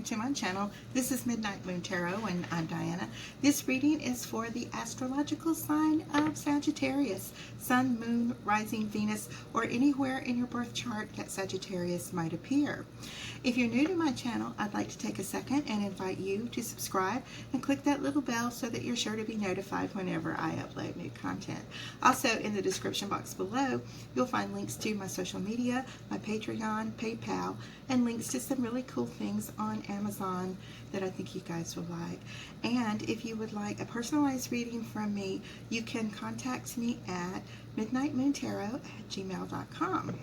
To my channel. This is Midnight Moon Tarot and I'm Diana. This reading is for the astrological sign of Sagittarius, Sun, Moon, Rising, Venus, or anywhere in your birth chart that Sagittarius might appear. If you're new to my channel, I'd like to take a second and invite you to subscribe and click that little bell so that you're sure to be notified whenever I upload new content. Also, in the description box below, you'll find links to my social media, my Patreon, PayPal, and links to some really cool things on Amazon that I think you guys will like. And if you would like a personalized reading from me, you can contact me at midnightmoontarot@gmail.com.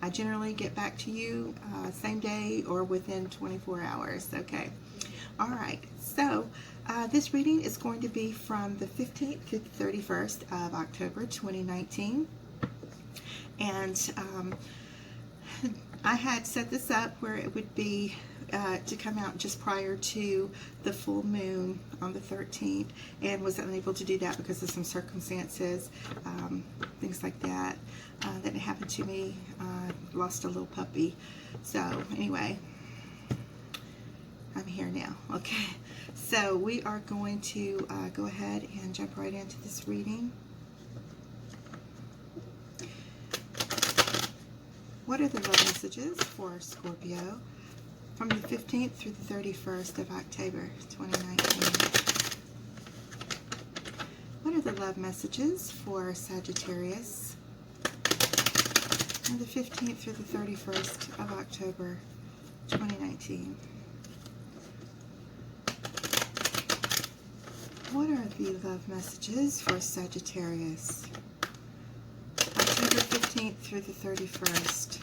I generally get back to you same day or within 24 hours. Okay. All right. So this reading is going to be from the 15th to the 31st of October 2019. And I had set this up where it would be to come out just prior to the full moon on the 13th, and was unable to do that because of some circumstances, things like that that happened to me. Lost a little puppy. So anyway, I'm here now. Okay, so we are going to go ahead and jump right into this reading. What are the love messages for Scorpio from the 15th through the 31st of October 2019? What are the love messages for Sagittarius from the 15th through the 31st of October 2019? What are the love messages for Sagittarius? October 15th through the 31st,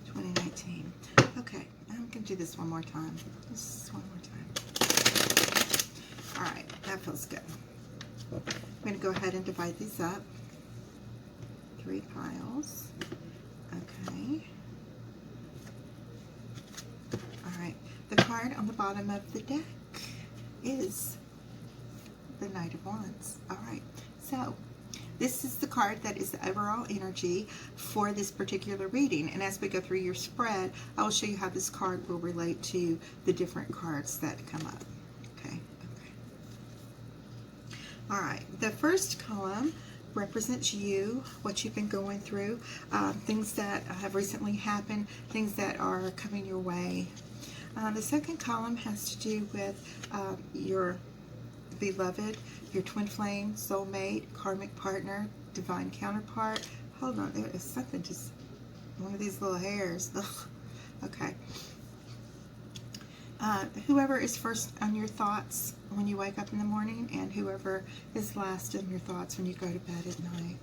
2019. Okay, I'm going to do this one more time. Just one more time. Alright, that feels good. I'm going to go ahead and divide these up. 3 piles. Okay. Alright, the card on the bottom of the deck is the Knight of Wands. Alright, so this is the card that is the overall energy for this particular reading. And as we go through your spread, I will show you how this card will relate to the different cards that come up. Okay. All right. The first column represents you, what you've been going through, things that have recently happened, things that are coming your way. The second column has to do with your beloved, your twin flame, soulmate, karmic partner, divine counterpart. Hold on, there is something, just one of these little hairs. Ugh. Okay. Whoever is first on your thoughts when you wake up in the morning, and whoever is last in your thoughts when you go to bed at night.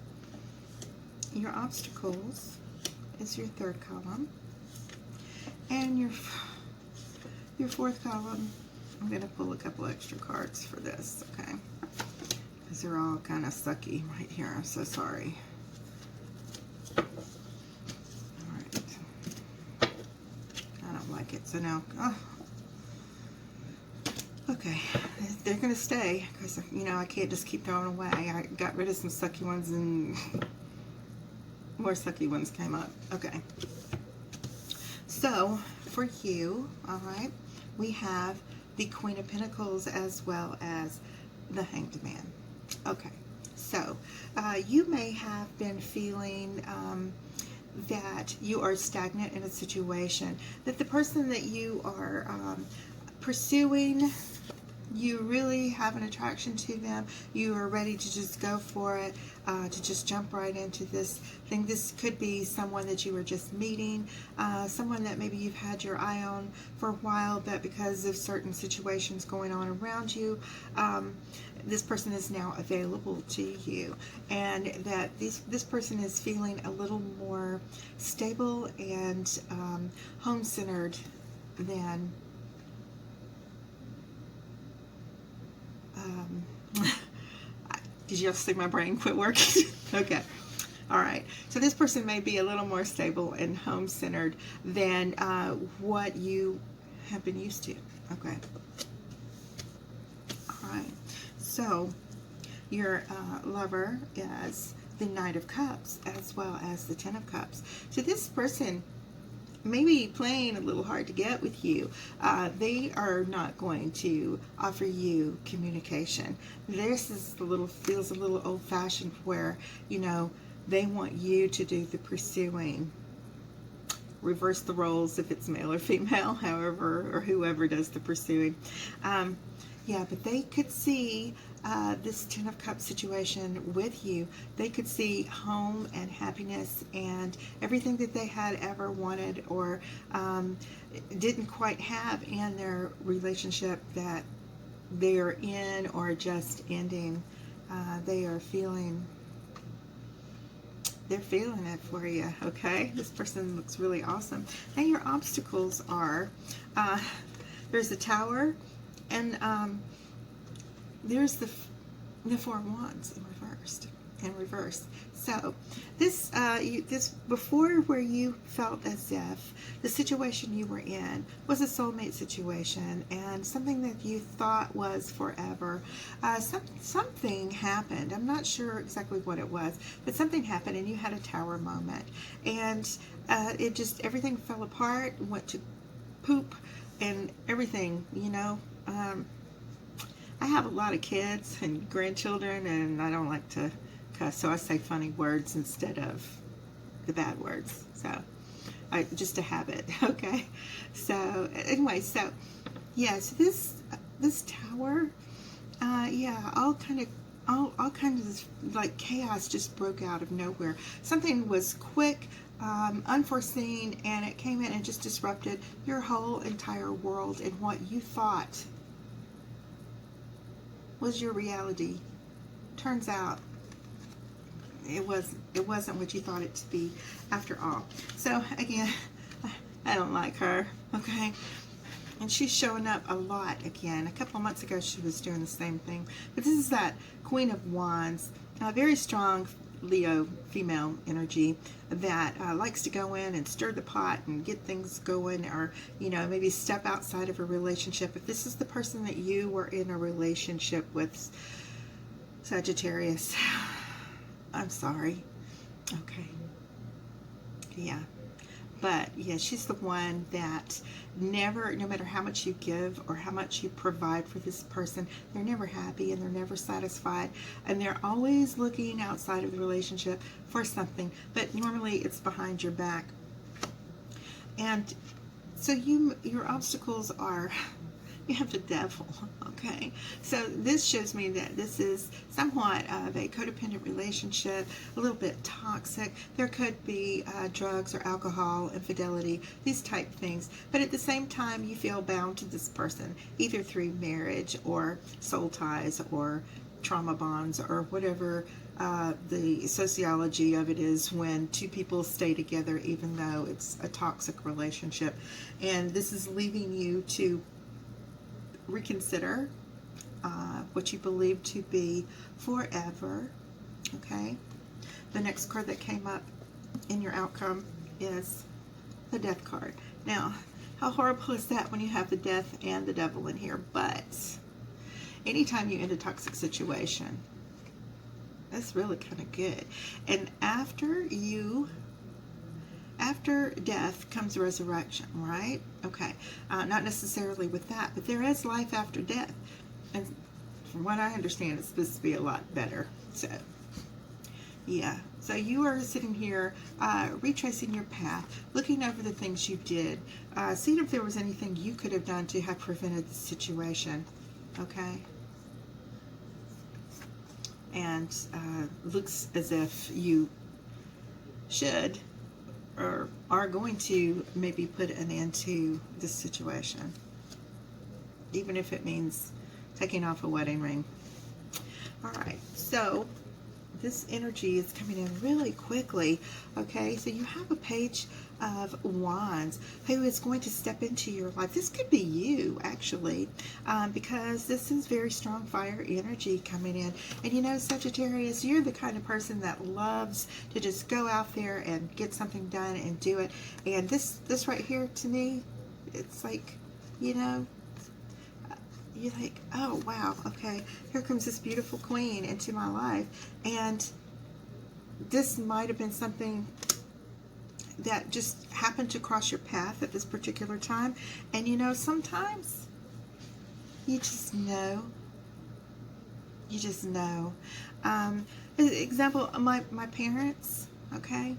Your obstacles is your third column. And your fourth column, I'm going to pull a couple extra cards for this, okay? Because they're all kind of sucky right here. I'm so sorry. Alright. I don't like it, so now... Oh. Okay. They're going to stay, because, you know, I can't just keep throwing away. I got rid of some sucky ones, and more sucky ones came up. Okay. So, for you, alright, we have the Queen of Pentacles as well as the Hanged Man. Okay, so you may have been feeling that you are stagnant in a situation, that the person that you are pursuing, you really have an attraction to them. You are ready to just go for it, to just jump right into this thing. This could be someone that you were just meeting, someone that maybe you've had your eye on for a while, but because of certain situations going on around you, this person is now available to you, and that this person is feeling a little more stable and home-centered than did you just see my brain quit working? Okay. All right. So this person may be a little more stable and home-centered than what you have been used to. Okay. All right. So your lover is the Knight of Cups as well as the Ten of Cups. So this person maybe playing a little hard to get with you. They are not going to offer you communication. This is feels a little old-fashioned, where they want you to do the pursuing. Reverse the roles if it's male or female, however or whoever does the pursuing. Yeah, but they could see this Ten of Cups situation with you. They could see home and happiness and everything that they had ever wanted or didn't quite have in their relationship that they're in or just ending. They're feeling it for you, okay? This person looks really awesome. And your obstacles are, there's a Tower, and there's the Four of Wands in reverse. So this before, where you felt as if the situation you were in was a soulmate situation and something that you thought was forever, something happened. I'm not sure exactly what it was, but something happened and you had a Tower moment, and everything fell apart, went to poop, and everything. I have a lot of kids and grandchildren, and I don't like to cuss, so I say funny words instead of the bad words. So, just a habit, okay? So, anyway, so this Tower, all kinds of like chaos just broke out of nowhere. Something was quick, unforeseen, and it came in and just disrupted your whole entire world, and what you thought was your reality. Turns out it wasn't what you thought it to be after all. So again, I don't like her, okay? And she's showing up a lot again. A couple of months ago she was doing the same thing. But this is that Queen of Wands, very strong Leo female energy that likes to go in and stir the pot and get things going, or maybe step outside of a relationship. If this is the person that you were in a relationship with, Sagittarius, I'm sorry. Okay. Yeah. But yeah, she's the one that never, no matter how much you give or how much you provide for this person, they're never happy and they're never satisfied, and they're always looking outside of the relationship for something, but normally it's behind your back. And so your obstacles are, you have the Devil, okay? So this shows me that this is somewhat of a codependent relationship, a little bit toxic. There could be drugs or alcohol, infidelity, these type things. But at the same time, you feel bound to this person, either through marriage or soul ties or trauma bonds or whatever the sociology of it is when two people stay together even though it's a toxic relationship. And this is leaving you to reconsider what you believe to be forever, okay? The next card that came up in your outcome is the Death card. Now, how horrible is that when you have the Death and the Devil in here? But anytime you end a toxic situation, that's really kind of good. And after death comes resurrection, right? Okay. Not necessarily with that, but there is life after death. And from what I understand, it's supposed to be a lot better. So, yeah. So you are sitting here retracing your path, looking over the things you did, seeing if there was anything you could have done to have prevented the situation. Okay? And looks as if you should or are going to maybe put an end to this situation, even if it means taking off a wedding ring. All right, so this energy is coming in really quickly, okay? So you have a Page of Wands who is going to step into your life. This could be you, actually, because this is very strong fire energy coming in. And Sagittarius, you're the kind of person that loves to just go out there and get something done and do it. And this right here, to me, it's like, you're like, oh wow, okay, here comes this beautiful queen into my life. And this might have been something that just happened to cross your path at this particular time. And you know, sometimes you just know. You just know. Example, my parents, okay?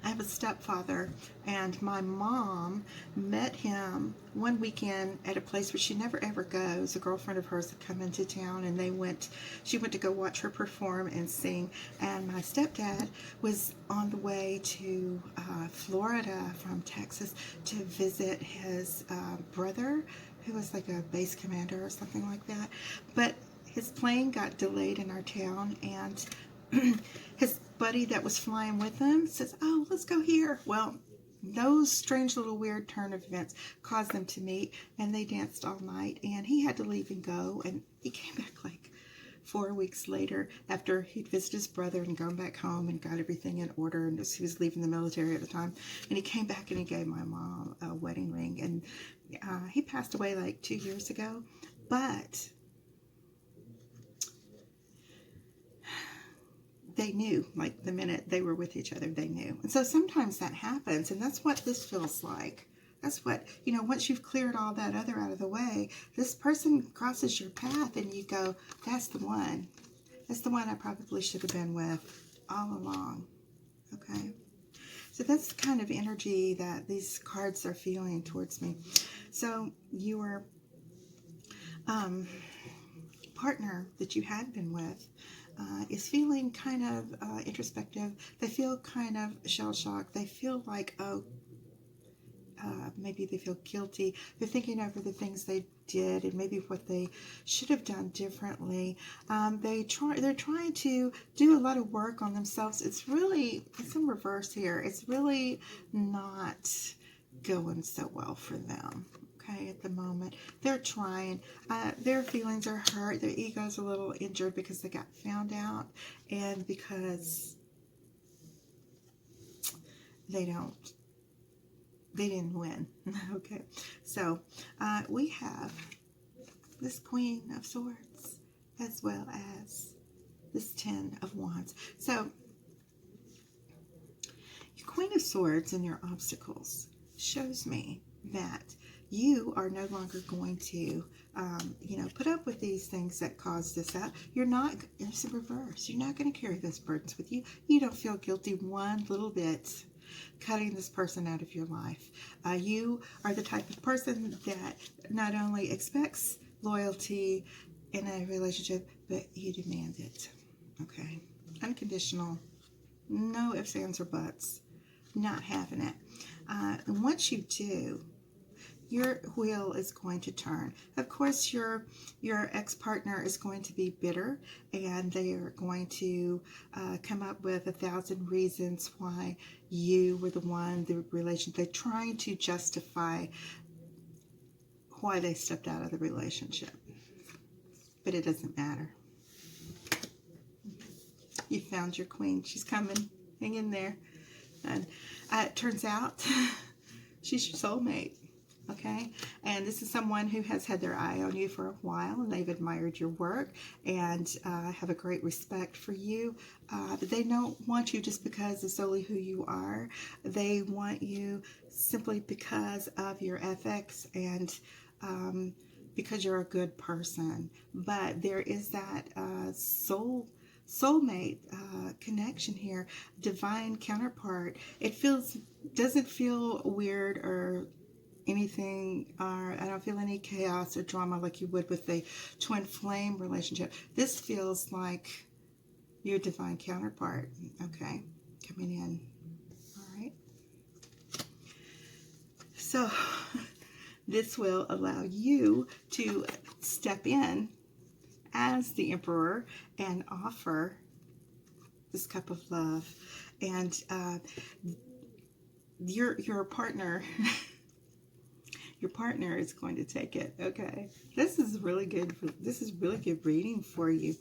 I have a stepfather, and my mom met him one weekend at a place where she never ever goes. A girlfriend of hers had come into town, and she went to go watch her perform and sing. And my stepdad was on the way to Florida from Texas to visit his brother, who was like a base commander or something like that. But his plane got delayed in our town, and his buddy that was flying with him says, "Oh, let's go here." Well, those strange little weird turn of events caused them to meet, and they danced all night, and he had to leave and go, and he came back like 4 weeks later after he'd visited his brother and gone back home and got everything in order, and he was leaving the military at the time, and he came back and he gave my mom a wedding ring, and he passed away like 2 years ago, but they knew, like the minute they were with each other, they knew. And so sometimes that happens, and that's what this feels like. That's what, you know, once you've cleared all that other out of the way, this person crosses your path and you go, that's the one. That's the one I probably should have been with all along. Okay? So that's the kind of energy that these cards are feeling towards me. So your partner that you had been with is feeling kind of introspective. They feel kind of shell-shocked. They feel like, oh, maybe they feel guilty. They're thinking over the things they did and maybe what they should have done differently. They're trying to do a lot of work on themselves. It's in reverse here. It's really not going so well for them. Okay, at the moment, they're trying. Their feelings are hurt. Their ego's a little injured because they got found out, and because they didn't win. Okay, so we have this Queen of Swords as well as this Ten of Wands. So your Queen of Swords and your obstacles shows me that you are no longer going to, put up with these things that caused this out. It's the reverse. You're not going to carry those burdens with you. You don't feel guilty one little bit cutting this person out of your life. You are the type of person that not only expects loyalty in a relationship, but you demand it. Okay? Unconditional. No ifs, ands, or buts. Not having it. And once you do, your wheel is going to turn. Of course, your ex-partner is going to be bitter, and they are going to come up with 1,000 reasons why you were the relation. They're trying to justify why they stepped out of the relationship. But it doesn't matter. You found your queen. She's coming. Hang in there. And it turns out she's your soulmate. Okay, and this is someone who has had their eye on you for a while, and they've admired your work and have a great respect for you. But they don't want you just because of solely who you are. They want you simply because of your ethics and because you're a good person. But there is that soulmate connection here, divine counterpart. It doesn't feel weird or anything, or I don't feel any chaos or drama like you would with the twin flame relationship. This feels like your divine counterpart, okay, coming in. All right. So this will allow you to step in as the Emperor and offer this cup of love, and your partner. Your partner is going to take it. Okay, this is really good. This is really good reading for you.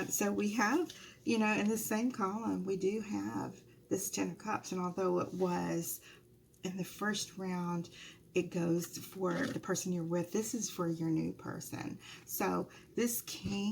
So we have, in the same column, we do have this Ten of Cups, and although it was in the first round, it goes for the person you're with. This is for your new person. So this King